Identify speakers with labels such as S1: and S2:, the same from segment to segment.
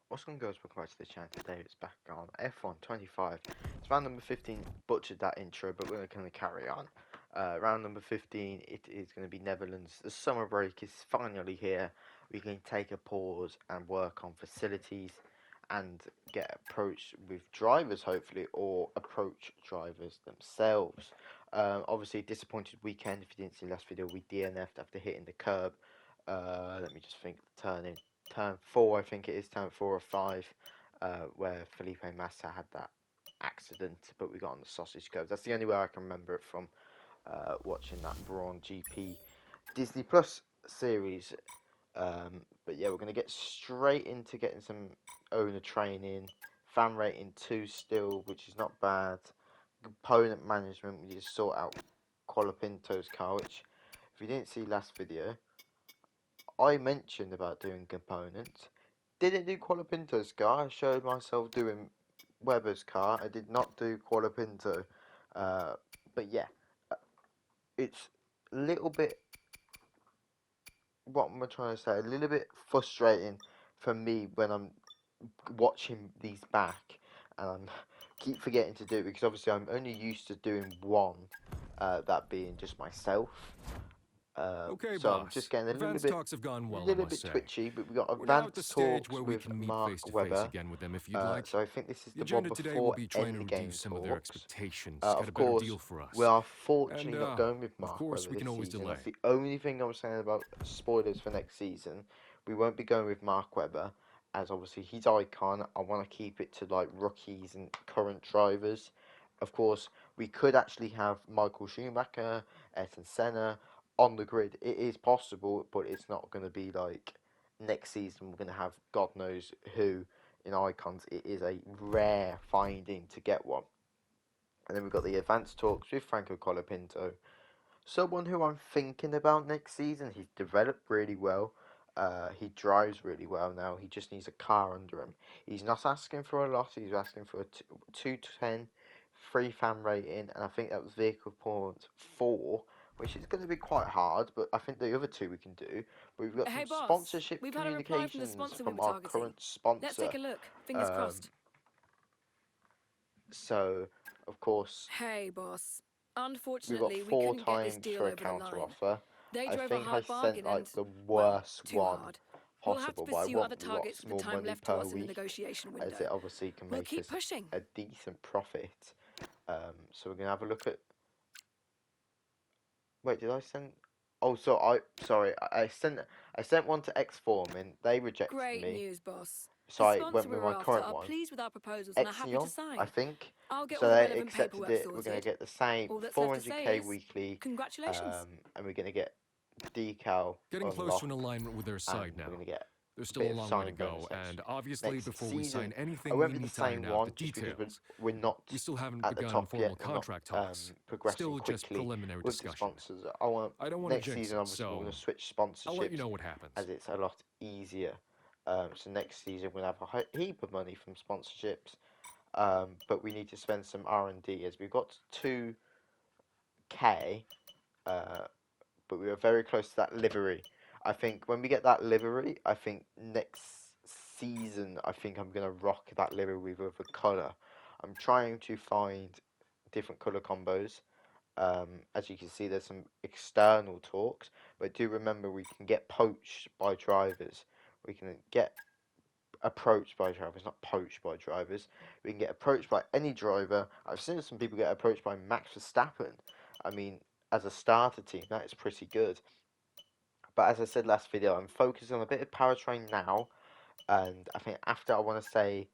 S1: What's going on, guys? Welcome back to the channel. Today it's back on F125. It's round number 15. Butchered that intro, but we're going to carry on. Round number 15, it is going to be Netherlands. The summer break is finally here. We can take a pause and work on facilities and get approached with drivers, hopefully, or approach drivers themselves. Obviously, disappointed weekend. If you didn't see the last video, we DNF'd after hitting the curb. Let me just think the turn 4, I think it is turn 4 or 5, where Felipe Massa had that accident, but we got on the sausage curve. That's the only way I can remember it from watching that Brawn GP Disney Plus series. But yeah, we're going to get straight into getting some owner training, fan rating 2 still, which is not bad. Component management, we just sort out Colapinto's car, which if you didn't see last video, I mentioned about doing components. Didn't do Colapinto's car. I showed myself doing Weber's car. I did not do Colapinto. But yeah, uh, it's a little bit. What am I trying to say? A little bit frustrating for me when I'm watching these back, and I'm keep forgetting to do it because obviously I'm only used to doing one. That being just myself.
S2: Okay,
S1: So I'm just
S2: boss.
S1: getting
S2: Advance talks have gone well, I must say.
S1: twitchy, but we got
S2: We're now at the
S1: advanced
S2: stage
S1: talks
S2: where we
S1: with
S2: can meet
S1: Mark
S2: face to face
S1: Webber.
S2: again with them if you'd like.
S1: So I think this is
S2: The
S1: the one
S2: agenda today will
S1: before
S2: be trying to reduce
S1: endgame
S2: some of their
S1: talks.
S2: expectations, get a
S1: Of
S2: better
S1: course,
S2: deal for
S1: we
S2: us.
S1: are
S2: And,
S1: fortunately not going with
S2: of
S1: Mark
S2: course,
S1: Webber
S2: we can
S1: this
S2: always
S1: season.
S2: delay.
S1: That's the only thing I'm saying about spoilers for next season. We won't be going with Mark Webber, as obviously he's icon. I want to keep it to like rookies and current drivers. Of course, we could actually have Michael Schumacher, Ayrton Senna on the grid. It is possible, but it's not going to be like next season. We're going to have God knows who in icons. It is a rare finding to get one. And then we've got the advanced talks with Franco Colapinto, someone who I'm thinking about next season. He's developed really well. He drives really well now. He just needs a car under him. He's not asking for a lot. He's asking for a 210 free fan rating, and I think that was vehicle point 4, which is going to be quite hard. But I think the other two we can do. But we've got
S3: Hey
S1: some
S3: boss,
S1: sponsorship
S3: we've had a reply from the
S1: communications
S3: sponsor we
S1: from
S3: were
S1: our
S3: targeting.
S1: current
S3: Let's
S1: sponsor.
S3: take a look. Fingers
S1: Um,
S3: crossed.
S1: so of course
S3: Hey boss.
S1: we've got
S3: Unfortunately, we
S1: 4
S3: couldn't get this
S1: times
S3: deal
S1: for a
S3: over the
S1: counter
S3: line.
S1: offer.
S3: They
S1: I
S3: drove a
S1: think I
S3: hard
S1: sent
S3: bargain and,
S1: like the
S3: well,
S1: worst
S3: too
S1: one
S3: hard. We'll have to
S1: possible, but I
S3: pursue
S1: want
S3: other
S1: lots
S3: targets with the
S1: more
S3: time
S1: money
S3: left to
S1: per
S3: us in the
S1: week,
S3: negotiation
S1: as
S3: window.
S1: it obviously can
S3: We'll
S1: make
S3: keep
S1: us
S3: pushing.
S1: a decent profit. So we're gonna have a look at. Wait, did I send? Oh, so I sent one to X Form and they rejected
S3: Great
S1: me.
S3: news, boss.
S1: So
S3: The
S1: I
S3: sponsor
S1: went
S3: we
S1: with
S3: were
S1: my
S3: after
S1: current
S3: are
S1: one,
S3: pleased with our proposals and are happy to
S1: Exion, I
S3: sign.
S1: think.
S3: I'll get
S1: So
S3: all the
S1: they
S3: relevant
S1: accepted
S3: paperwork
S1: it. We're gonna
S3: sorted.
S1: get the same
S3: All that's left to say
S1: 400k
S3: is,
S1: weekly,
S3: congratulations.
S1: and we're gonna get decal
S2: Getting close to an
S1: unlocked,
S2: alignment with their
S1: and
S2: side
S1: we're
S2: now.
S1: gonna get
S2: There's
S1: a
S2: still a
S1: bit of
S2: long way to
S1: signing
S2: go,
S1: bonus
S2: and obviously,
S1: next
S2: before we sign
S1: season. I
S2: anything,
S1: won't
S2: we
S1: be the
S2: need to iron
S1: same
S2: out the
S1: one just because
S2: details.
S1: we're not
S2: We still haven't
S1: at the
S2: begun
S1: top yet.
S2: formal
S1: We're not
S2: contract talks.
S1: progressing
S2: Still just
S1: quickly
S2: preliminary
S1: with the
S2: discussion.
S1: sponsors. I want
S2: I don't want to
S1: next
S2: jinx
S1: season.
S2: it,
S1: Obviously, we're
S2: so
S1: gonna switch
S2: I'll let you
S1: sponsorships
S2: know what happens.
S1: as it's a lot easier. So next season we'll have a heap of money from sponsorships. But we need to spend some R&D as we've got 2k. But we were very close to that livery. I think when we get that livery, I think next season, I think I'm gonna rock that livery with a color. I'm trying to find different color combos. As you can see, there's some external talks, but do remember we can get poached by drivers. We can get approached by drivers, not poached by drivers. We can get approached by any driver. I've seen some people get approached by Max Verstappen. I mean, as a starter team, that is pretty good. But as I said last video, I'm focusing on a bit of powertrain now, and I think after I want to say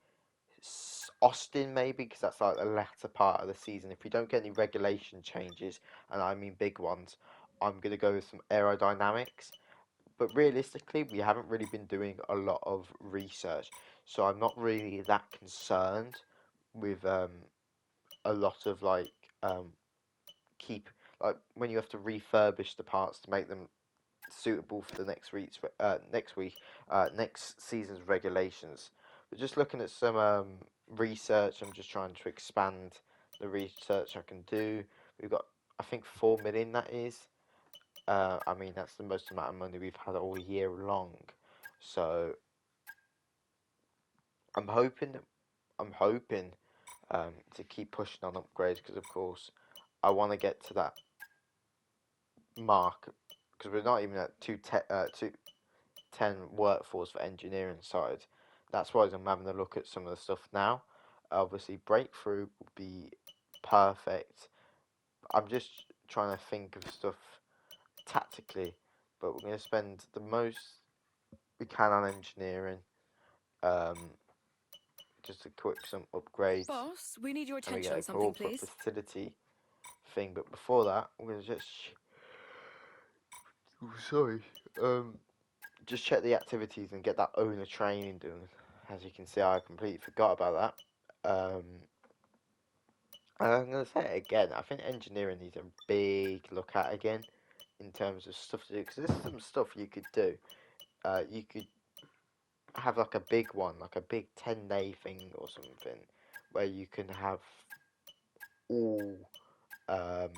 S1: Austin maybe, because that's like the latter part of the season. If we don't get any regulation changes, and I mean big ones, I'm gonna go with some aerodynamics. But realistically, we haven't really been doing a lot of research, so I'm not really that concerned with a lot of like um, keep like when you have to refurbish the parts to make them suitable for the next season's regulations. But just looking at some research, I'm just trying to expand the research I can do. We've got, I think, 4 million. That is. I mean, that's the most amount of money we've had all year long. So I'm hoping to keep pushing on upgrades because, of course, I want to get to that mark because we're not even at 210 workforce for engineering side. That's why I'm having a look at some of the stuff now. Obviously, breakthrough would be perfect. I'm just trying to think of stuff tactically, but we're going to spend the most we can on engineering. Just to equip some upgrades.
S3: Boss, we need your
S1: And we
S3: attention
S1: get
S3: on
S1: a
S3: something,
S1: corporate
S3: please.
S1: facility thing. But before that, I'm going to just... Oh, sorry. Just check the activities and get that owner training done. As you can see, I completely forgot about that. I'm going to say it again. I think engineering needs a big look at again in terms of stuff to do. Because there's some stuff you could do. You could have like a big one, like a big 10-day thing or something, where you can have all um,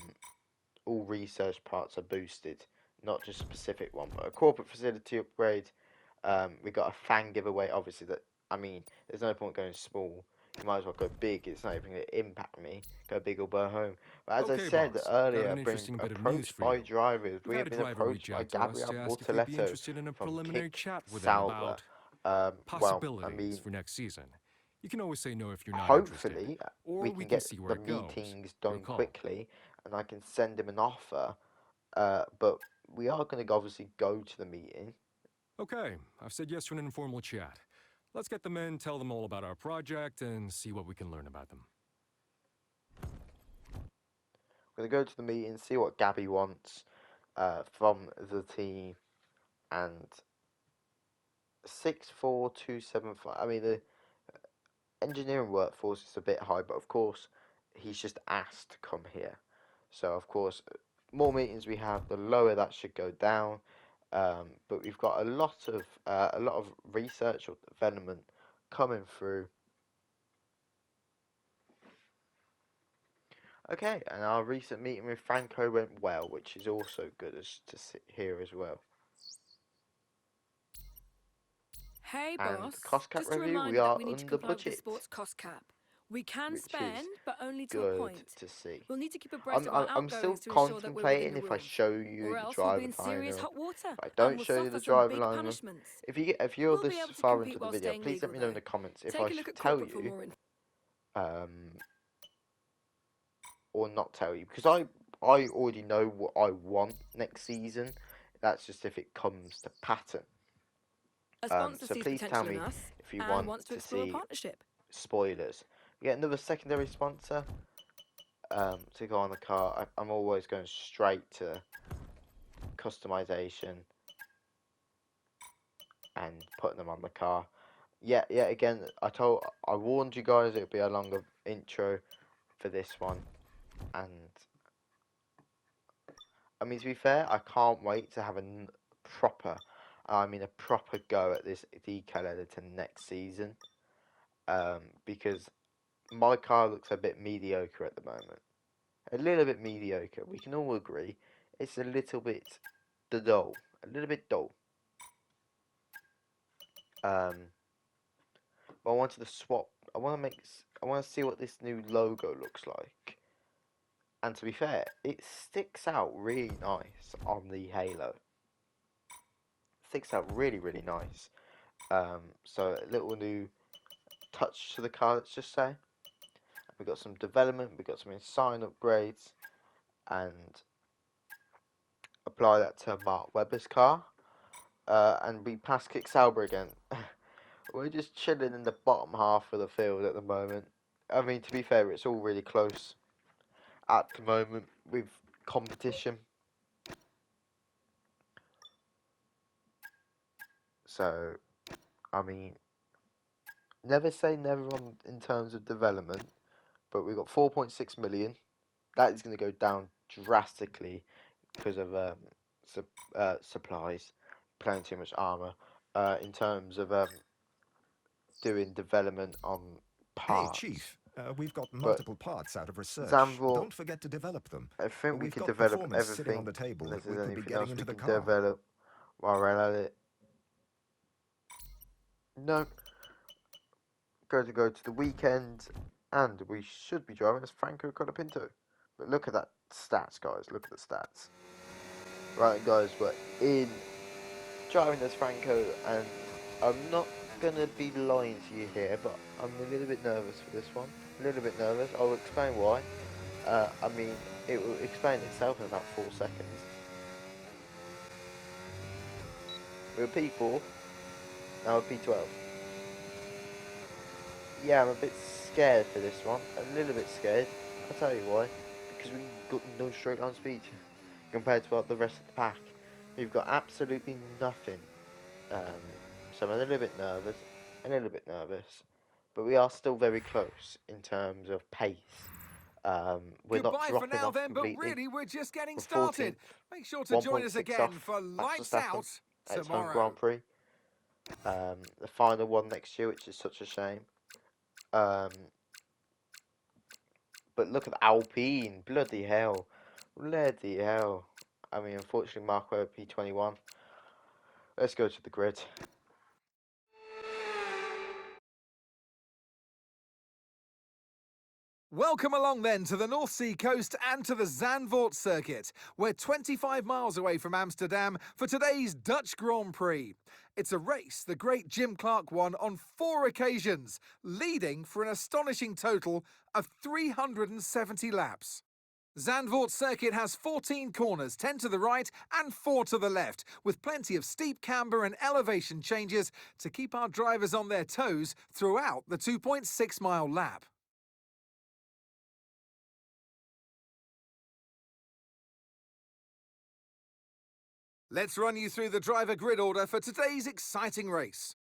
S1: all research parts are boosted, not just a specific one. But a corporate facility upgrade, we got a fan giveaway. Obviously, there's no point going small. You might as well go big. It's not even going to impact me. Go big or go home. But as I
S2: Okay,
S1: said
S2: boss. Got
S1: earlier,
S2: an
S1: being
S2: interesting bit of news
S1: approached
S2: for
S1: by
S2: you.
S1: drivers.
S2: We've
S1: We
S2: had
S1: have
S2: a
S1: been
S2: driver
S1: approached
S2: reach
S1: by
S2: out to us
S1: Gabriel
S2: to ask if you'd be
S1: Bortoletto
S2: interested in a
S1: from
S2: preliminary
S1: Kick
S2: chat with him
S1: Sauber.
S2: about
S1: Well, I
S2: possibilities
S1: mean,
S2: for next season. You can always say no if you're not interested,
S1: hopefully we
S2: or we
S1: can
S2: can
S1: get
S2: see where
S1: the
S2: it goes.
S1: meetings
S2: Your
S1: done
S2: call.
S1: quickly, and I can send him an offer. But we are going to obviously go to the meeting.
S2: Okay, I've said yes to an informal chat. Let's get them in, tell them all about our project, and see what we can learn about them.
S1: We're going to go to the meeting, see what Gabby wants from the team, and 64275. I mean, the engineering workforce is a bit high, but of course, he's just asked to come here. So, of course, more meetings we have, the lower that should go down. But we've got a lot of research or development coming through. Okay, and our recent meeting with Franco went well, which is also good to hear as well.
S3: Hey,
S1: And
S3: boss.
S1: cost cap
S3: Just a
S1: review, we
S3: reminder that
S1: are
S3: we need to
S1: under
S3: comply with the
S1: budget,
S3: sports cost cap. We can
S1: which is
S3: spend, but only to a
S1: good
S3: point.
S1: to see.
S3: We'll need to keep abreast of our
S1: I'm still
S3: outgoings to ensure that we're within
S1: contemplating
S3: the
S1: if I
S3: rules.
S1: show you
S3: Or
S1: the
S3: else we'll be
S1: driver
S3: in serious
S1: final.
S3: hot water
S1: If I
S3: and
S1: don't
S3: will
S1: show you
S3: suffer
S1: the
S3: some
S1: driver
S3: big
S1: lineman,
S3: punishments.
S1: if you're
S3: We'll
S1: this
S3: be able to
S1: far
S3: compete
S1: into the
S3: while
S1: video,
S3: staying
S1: please let
S3: legal,
S1: me know in
S3: though.
S1: the comments if
S3: Take
S1: I
S3: a look
S1: should
S3: at
S1: tell
S3: corporate for
S1: you
S3: more info.
S1: or not tell you, because I already know what I want next season. That's just if it comes to pattern.
S3: A sponsor
S1: So
S3: sees
S1: please tell
S3: potential in
S1: me
S3: us
S1: if you
S3: and
S1: want
S3: wants to
S1: to
S3: explore a
S1: see
S3: partnership.
S1: spoilers. We get another secondary sponsor to go on the car. I'm always going straight to customization and putting them on the car. Yeah, again, I warned you guys it would be a longer intro for this one, and I mean, to be fair, I can't wait to have a proper go at this decal editor next season, because my car looks a bit mediocre at the moment. A little bit mediocre. We can all agree it's a little bit dull. A little bit dull. But I wanted to swap. I want to see what this new logo looks like. And to be fair, it sticks out really nice on the Halo. Sticks out really, really nice. So a little new touch to the car, let's just say. We got some development, we got some design upgrades, and apply that to Mark Webber's car. And we pass Kick Sauber again. We're just chilling in the bottom half of the field at the moment. I mean, to be fair, it's all really close at the moment with competition. So, I mean, never say never in terms of development, but we've got 4.6 million. That is going to go down drastically because of supplies, playing too much armor. In terms of doing development on
S4: Hey,
S1: parts.
S4: Chief, we've got
S1: But
S4: multiple parts out of research.
S1: Zanvor,
S4: Don't forget to develop them.
S1: I think we
S4: We've
S1: can
S4: got
S1: develop
S4: performance sitting on
S1: everything
S4: the table.
S1: unless
S4: We
S1: there's
S4: could be
S1: anything
S4: getting
S1: else we
S4: into the
S1: can
S4: car.
S1: develop while we're at it. No, going to go to the weekend, and we should be driving as Franco Colapinto. But look at that stats, guys. Look at the stats. Right, guys, we're in driving as Franco, and I'm not gonna be lying to you here, but I'm a little bit nervous for this one. A little bit nervous. I'll explain why. I mean, it will explain itself in about 4 seconds. We're a P4, now a P12. Yeah, I'm a bit scared for this one. A little bit scared. I'll tell you why. Because we've got no straight line speed compared to the rest of the pack. We've got absolutely nothing. So I'm a little bit nervous. But we are still very close in terms of pace. We're not
S5: Goodbye for
S1: dropping
S5: now
S1: off
S5: then, but
S1: completely.
S5: really we're just getting
S1: We're
S5: started.
S1: 14th,
S5: Make sure to join us
S1: 1.6
S5: again
S1: off
S5: for
S1: Max
S5: Lights
S1: Verstappen
S5: Out
S1: at his home
S5: tomorrow.
S1: Grand Prix. The final one next year, which is such a shame. But look at the Alpine, bloody hell. I mean, unfortunately, Mark Webber P21. Let's go to the grid.
S5: Welcome along then to the North Sea coast and to the Zandvoort circuit. We're 25 miles away from Amsterdam for today's Dutch Grand Prix. It's a race the great Jim Clark won on 4 occasions, leading for an astonishing total of 370 laps. Zandvoort circuit has 14 corners, 10 to the right and 4 to the left, with plenty of steep camber and elevation changes to keep our drivers on their toes throughout the 2.6 mile lap. Let's run you through the driver grid order for today's exciting race.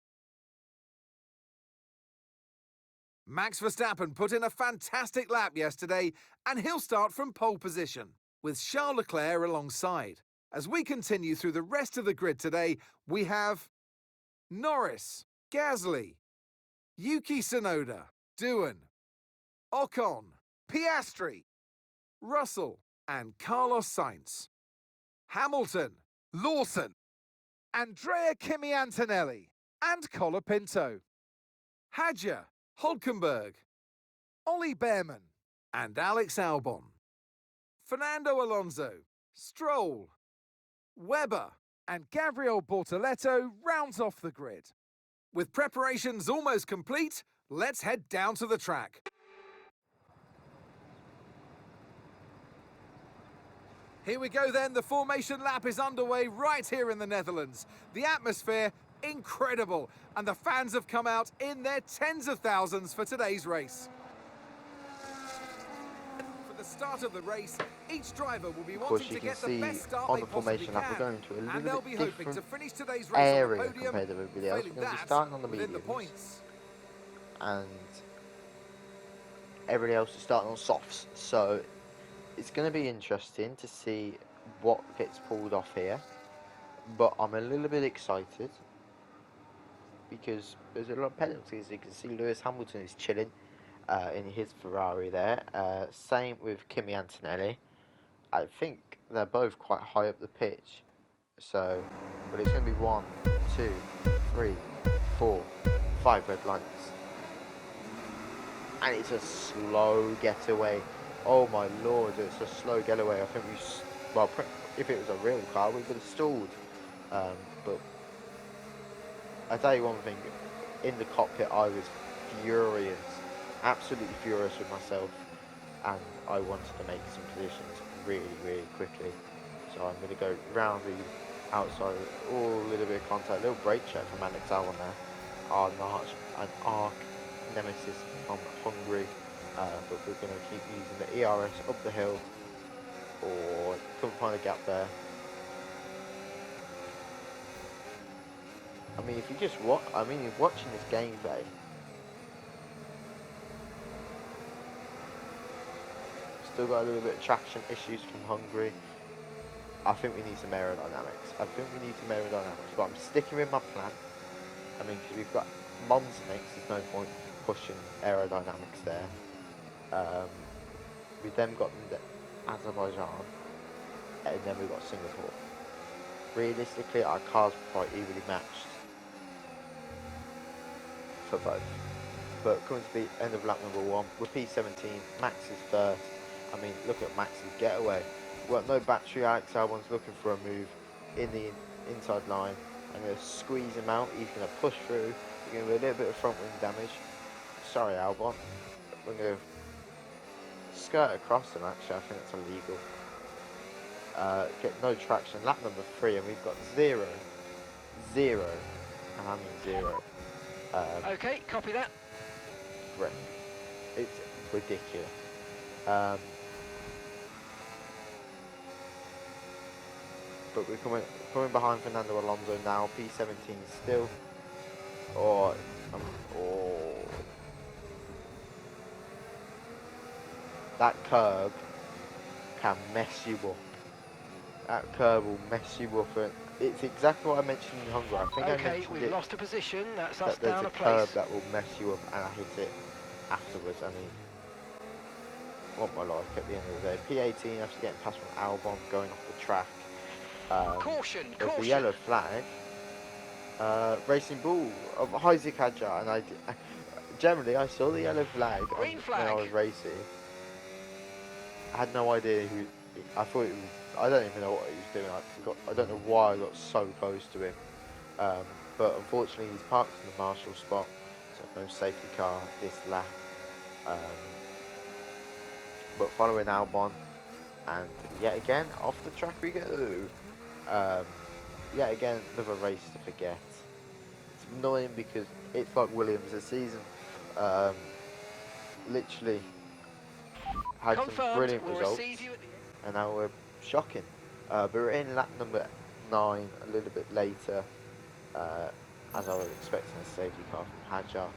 S5: Max Verstappen put in a fantastic lap yesterday, and he'll start from pole position, with Charles Leclerc alongside. As we continue through the rest of the grid today, we have Norris, Gasly, Yuki Tsunoda, Doohan, Ocon, Piastri, Russell, and Carlos Sainz. Hamilton, Lawson, Andrea Kimi Antonelli, and Colapinto. Hadja, Hulkenberg, Ollie Behrman, and Alex Albon. Fernando Alonso, Stroll, Webber, and Gabriel Bortoleto rounds off the grid. With preparations almost complete, let's head down to the track. Here we go then, the formation lap is underway right here in the Netherlands. The atmosphere, incredible, and the fans have come out in their tens of thousands for today's race. For the start of the race, each driver will be
S1: Of course,
S5: wanting
S1: you
S5: to
S1: can
S5: get the
S1: see
S5: best start
S1: on
S5: they
S1: the
S5: possibly
S1: formation lap, we're
S5: can.
S1: going to a
S5: And they'll
S1: little
S5: be
S1: bit
S5: hoping to
S1: different
S5: finish today's race on the
S1: area
S5: podium,
S1: compared to everybody else.
S5: failing
S1: We're going to be
S5: that,
S1: starting on the
S5: within the
S1: mediums,
S5: points.
S1: and everybody else is starting on softs. So it's going to be interesting to see what gets pulled off here. But I'm a little bit excited because there's a lot of penalties. You can see Lewis Hamilton is chilling in his Ferrari there. Same with Kimi Antonelli. I think they're both quite high up the pitch. So, but it's going to be 1, 2, 3, 4, 5 red lights. And it's a slow getaway. Oh my lord, it's a slow getaway. I think if it was a real car, we would have stalled. But I tell you one thing, in the cockpit I was furious, absolutely furious with myself, and I wanted to make some positions really quickly. So I'm going to go round the outside, a little bit of contact, a little brake check from Alex Albon there. An arc nemesis from Hungary, but we're going to keep using the ERS up the hill. Or couldn't find a gap there. I mean, if you just you're watching this gameplay. Still got a little bit of traction issues from Hungary. I think we need some aerodynamics. But I'm sticking with my plan. I mean, because we've got Monza next, there's no point pushing aerodynamics there. We've then got Azerbaijan, and then we've got Singapore. Realistically, our cars are quite evenly matched for both. But coming to the end of lap number 1, with P17, Max is first. I mean, look at Max's getaway. Well, no battery. Alex Albon's looking for a move in the inside line. I'm going to squeeze him out. He's going to push through. We're going to do a little bit of front wing damage. Sorry, Albon. We're going to skirt across him, actually. I think it's illegal. Get no traction. Lap number 3, and we've got 0, and I mean 0.
S6: Okay, copy that.
S1: Correct. It's ridiculous. But we're coming behind Fernando Alonso now. P17 still. Or that curb can mess you up. That curb will mess you up. And it's exactly what I mentioned in Hungary. I think I
S6: Okay,
S1: mentioned
S6: we've
S1: it,
S6: lost a position. That's us
S1: that there's
S6: down
S1: a
S6: a
S1: curb
S6: place.
S1: that will mess you up, and I hit it afterwards. I mean, want my life at the end of the day. P18 after getting past from Albon going off the track.
S6: Caution,
S1: There's
S6: caution.
S1: the yellow flag. Racing Bull of Isaac Hadjar, and generally I saw the yellow flag
S6: Green
S1: when
S6: flag.
S1: I was racing. I had no idea who. I thought it was. I don't even know what he was doing. I don't know why I got so close to him. But unfortunately, he's parked in the marshal spot, so no safety car this lap. But following Albon, and yet again off the track we go. Yet again another race to forget. It's annoying because it's like Williams this season. Literally had some
S6: Confirmed.
S1: brilliant
S6: We'll
S1: results,
S6: receive you at the
S1: and now we're shocking. But we're in lap number 9 a little bit later, as I was expecting a safety car from Hadjar.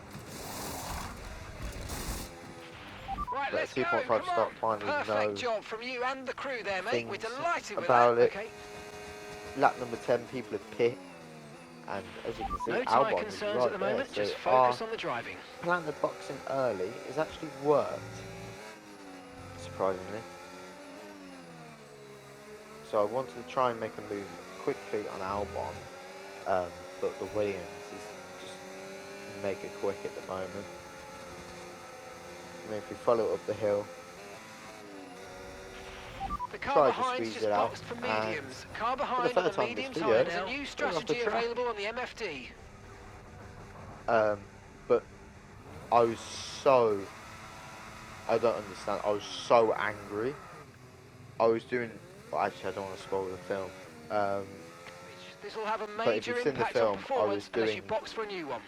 S6: Right,
S1: But
S6: let's go.
S1: 2.5
S6: Come
S1: stop
S6: on.
S1: finally,
S6: Perfect
S1: no
S6: job from you and the crew there, mate. We're
S1: things
S6: delighted with
S1: about
S6: that.
S1: it.
S6: Okay.
S1: Lap number 10, people have pit, and as you can see,
S6: No tyre
S1: Albon is
S6: concerns
S1: right
S6: at the
S1: there.
S6: moment.
S1: So
S6: Just
S1: our
S6: focus on the driving.
S1: plan of boxing early is actually worked, surprisingly. So I wanted to try and make a move quickly on Albon, but the Williams is just mega quick at the moment. I mean, if we follow up the hill,
S6: The car
S1: try to
S6: behind's
S1: squeeze
S6: just
S1: it out,
S6: boxed for
S1: and
S6: mediums. Car
S1: for the
S6: behind on
S1: third
S6: the
S1: time this
S6: medium
S1: video,
S6: tyre. There's a
S1: going
S6: new
S1: off the
S6: strategy
S1: track.
S6: available on the MFD.
S1: But I was so, I don't understand, I was so angry. I was doing, well, actually I don't want to spoil the film,
S6: This will have a
S1: but if
S6: major
S1: you've seen the
S6: impact
S1: film,
S6: on
S1: I was
S6: performance unless you
S1: doing
S6: box for a new one.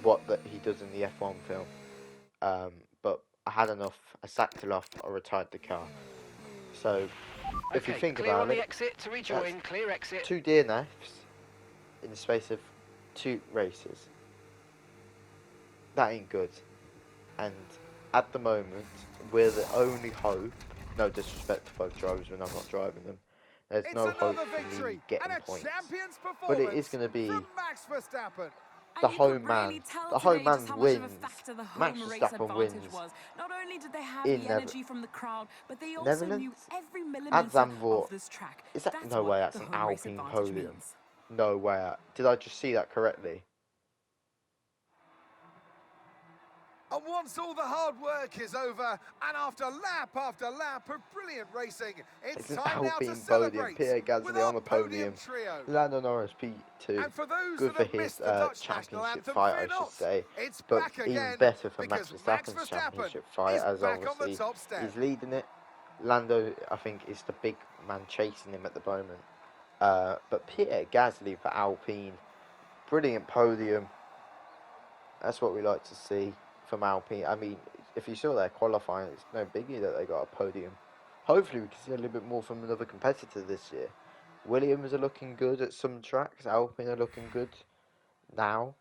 S1: what he does in the F1 film. But I had enough. I sacked it off. I retired the car. So if you
S6: Okay,
S1: think
S6: clear
S1: about
S6: on the
S1: it,
S6: exit to rejoin. Clear exit.
S1: 2 DNFs in the space of 2 races. That ain't good. And at the moment, we're the only hope. No disrespect to both drivers when I'm not driving them. There's
S5: It's
S1: no hope
S5: another
S1: for me
S5: victory
S1: getting
S5: and a
S1: points.
S5: champion's
S1: But
S5: performance
S1: it is going to be
S5: from Max Verstappen.
S1: the
S3: And you
S1: home
S3: could
S1: man.
S3: really tell
S1: The home
S3: today just
S1: man
S3: how much of a
S1: wins.
S3: factor the
S1: Max
S3: home race
S1: Verstappen
S3: advantage
S1: wins
S3: was. Not only did they have
S1: in
S3: the energy from the crowd, but they also
S1: Netherlands.
S3: knew every
S1: At
S3: millimeter
S1: Zandvoort.
S3: of this track.
S1: Is that
S3: That's
S1: no
S3: what
S1: way? That's
S3: the
S1: an
S3: home race
S1: Alpine
S3: advantage
S1: podium.
S3: means.
S1: No way. Did I just see that correctly?
S5: And once all the hard work is over, and after lap of brilliant racing, it's
S1: It's an
S5: time now to
S1: Alpine podium.
S5: celebrate
S1: Pierre
S5: with
S1: Gasly
S5: our
S1: on the podium.
S5: trio.
S1: Lando Norris P2.
S5: And for those
S1: Good
S5: that
S1: for
S5: have
S1: his
S5: missed the Dutch national
S1: championship
S5: anthem,
S1: fight,
S5: fear
S1: I should
S5: not.
S1: say.
S5: It's
S1: But
S5: back
S1: even
S5: again
S1: better for Max
S5: because Max
S1: Verstappen's
S5: Verstappen
S1: championship fight,
S5: is
S1: as
S5: back on the
S1: obviously
S5: top step.
S1: he's leading it. Lando, I think, is the big man chasing him at the moment. But Pierre Gasly for Alpine. Brilliant podium. That's what we like to see from Alpine. I mean, if you saw their qualifying, it's no biggie that they got a podium. Hopefully we can see a little bit more from another competitor this year. Williams are looking good at some tracks. Alpine are looking good now.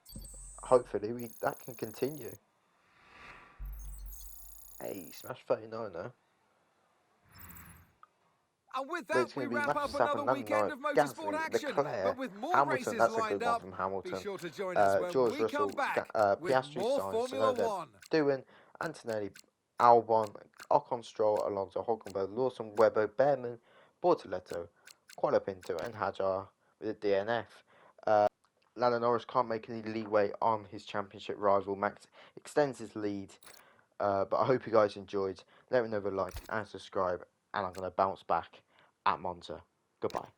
S1: Hopefully that can continue. Hey, smash 39 now.
S5: And with
S1: But
S5: that,
S1: it's
S5: we
S1: going to be
S5: wrap
S1: Max
S5: up another
S1: Verstappen, Lando
S5: weekend of
S1: Norris,
S5: motorsport
S1: Gasly,
S5: action.
S1: Leclerc,
S5: But with more
S1: Hamilton.
S5: races
S1: That's a
S5: lined
S1: good one
S5: up,
S1: from
S5: be
S1: Hamilton.
S5: sure to join us when
S1: George
S5: we
S1: Russell,
S5: come back with
S1: Piastri,
S5: more
S1: Sainz,
S5: Formula
S1: Tsunoda,
S5: One.
S1: doing Antonelli, Albon, Ocon, Stroll, Alonso, Hulkenberg, Lawson, Webber, Behrman, Bortoletto, Qualipinto, and Hadjar with a DNF. Lando Norris can't make any leeway on his championship rival. Max extends his lead. But I hope you guys enjoyed. Let me know with a like and subscribe. And I'm going to bounce back at Monza. Goodbye.